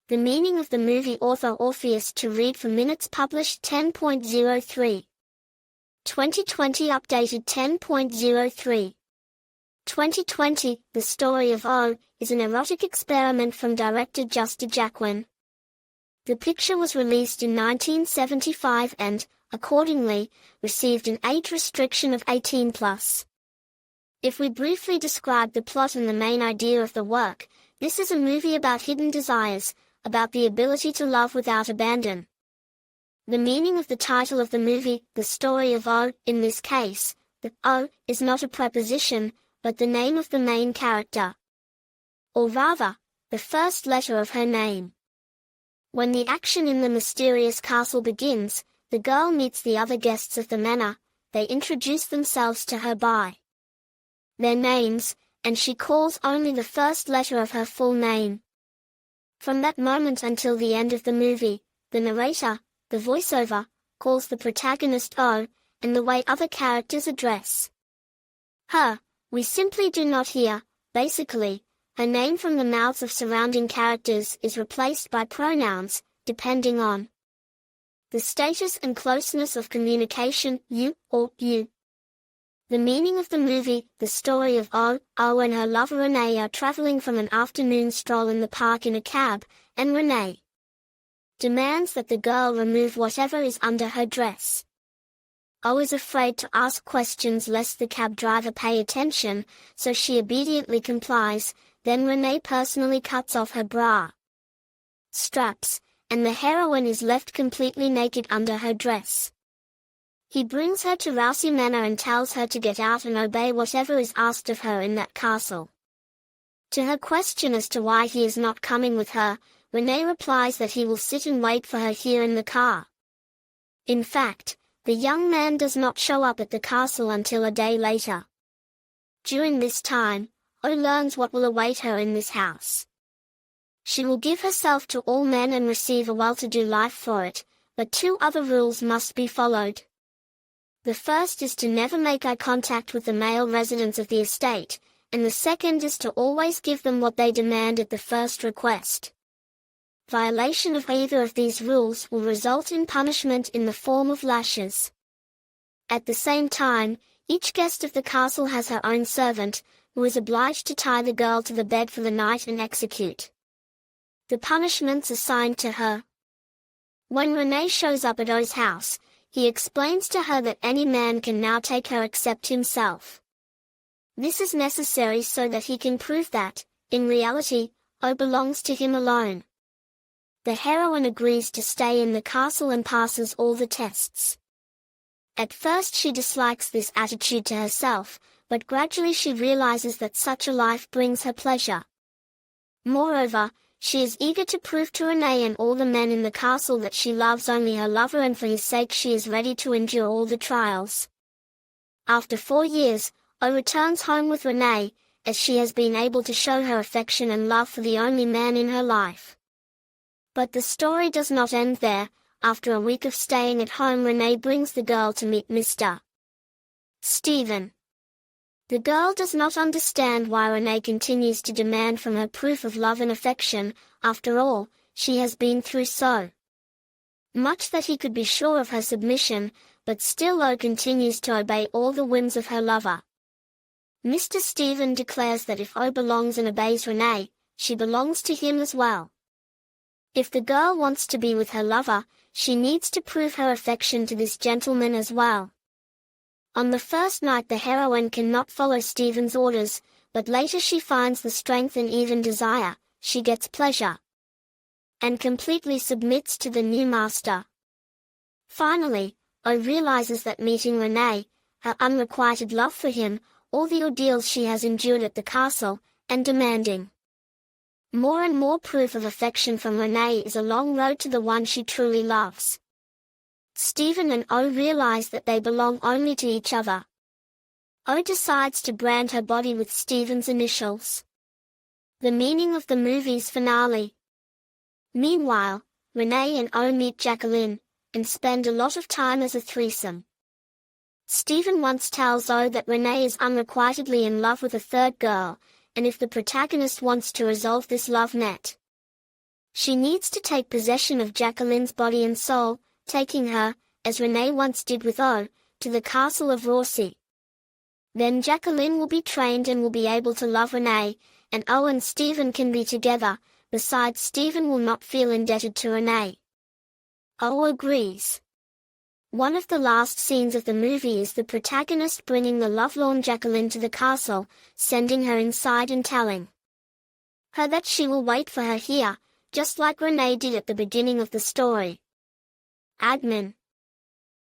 The meaning of the movie author Orpheus to read for minutes published 10.03. 2020 updated 10.03. 2020, The Story of O, is an erotic experiment from director Justa Jacquin. The picture was released in 1975 and, accordingly, received an age restriction of 18+. If we briefly describe the plot and the main idea of the work, this is a movie about hidden desires, about the ability to love without abandon. The meaning of the title of the movie, The Story of O, in this case, the O, is not a preposition, but the name of the main character. Or rather, the first letter of her name. When the action in the mysterious castle begins, the girl meets the other guests of the manor. They introduce themselves to her by their names, and she calls only the first letter of her full name. From that moment until the end of the movie, the narrator, the voiceover, calls the protagonist O, and the way other characters address her, we simply do not hear. Basically, her name from the mouths of surrounding characters is replaced by pronouns, depending on the status and closeness of communication, you or you. The meaning of the movie, The Story of O and her lover Renee are traveling from an afternoon stroll in the park in a cab, and Renee demands that the girl remove whatever is under her dress. O is afraid to ask questions lest the cab driver pay attention, so she obediently complies. Then Renee personally cuts off her bra straps, and the heroine is left completely naked under her dress. He brings her to Rousey Manor and tells her to get out and obey whatever is asked of her in that castle. To her question as to why he is not coming with her, Renee replies that he will sit and wait for her here in the car. In fact, the young man does not show up at the castle until a day later. During this time, O learns what will await her in this house. She will give herself to all men and receive a well-to-do life for it, but two other rules must be followed. The first is to never make eye contact with the male residents of the estate, and the second is to always give them what they demand at the first request. Violation of either of these rules will result in punishment in the form of lashes. At the same time, each guest of the castle has her own servant, who is obliged to tie the girl to the bed for the night and execute the punishments assigned to her. When Renee shows up at O's house, he explains to her that any man can now take her except himself. This is necessary so that he can prove that, in reality, O belongs to him alone. The heroine agrees to stay in the castle and passes all the tests. At first she dislikes this attitude to herself, but gradually she realizes that such a life brings her pleasure. Moreover, she is eager to prove to Renee and all the men in the castle that she loves only her lover, and for his sake she is ready to endure all the trials. After 4 years, O returns home with Renee, as she has been able to show her affection and love for the only man in her life. But the story does not end there. After a week of staying at home, Renee brings the girl to meet Mr. Stephen. The girl does not understand why Renee continues to demand from her proof of love and affection. After all, she has been through so much that he could be sure of her submission, but still O continues to obey all the whims of her lover. Mr. Stephen declares that if O belongs and obeys Renee, she belongs to him as well. If the girl wants to be with her lover, she needs to prove her affection to this gentleman as well. On the first night the heroine cannot follow Stephen's orders, but later she finds the strength and even desire. She gets pleasure and completely submits to the new master. Finally, O realizes that meeting Renee, her unrequited love for him, all the ordeals she has endured at the castle, and demanding more and more proof of affection from Renee is a long road to the one she truly loves. Stephen and O realize that they belong only to each other. O decides to brand her body with Stephen's initials. The meaning of the movie's finale. Meanwhile, Renee and O meet Jacqueline, and spend a lot of time as a threesome. Stephen once tells O that Renee is unrequitedly in love with a third girl, and if the protagonist wants to resolve this love net She needs to take possession of Jacqueline's body and soul, taking her, as Renee once did with O, to the castle of Rorsey. Then Jacqueline will be trained and will be able to love Renee, and O and Stephen can be together. Besides, Stephen will not feel indebted to Renee. O agrees. One of the last scenes of the movie is the protagonist bringing the lovelorn Jacqueline to the castle, sending her inside and telling her that she will wait for her here, just like Renee did at the beginning of the story. Admin.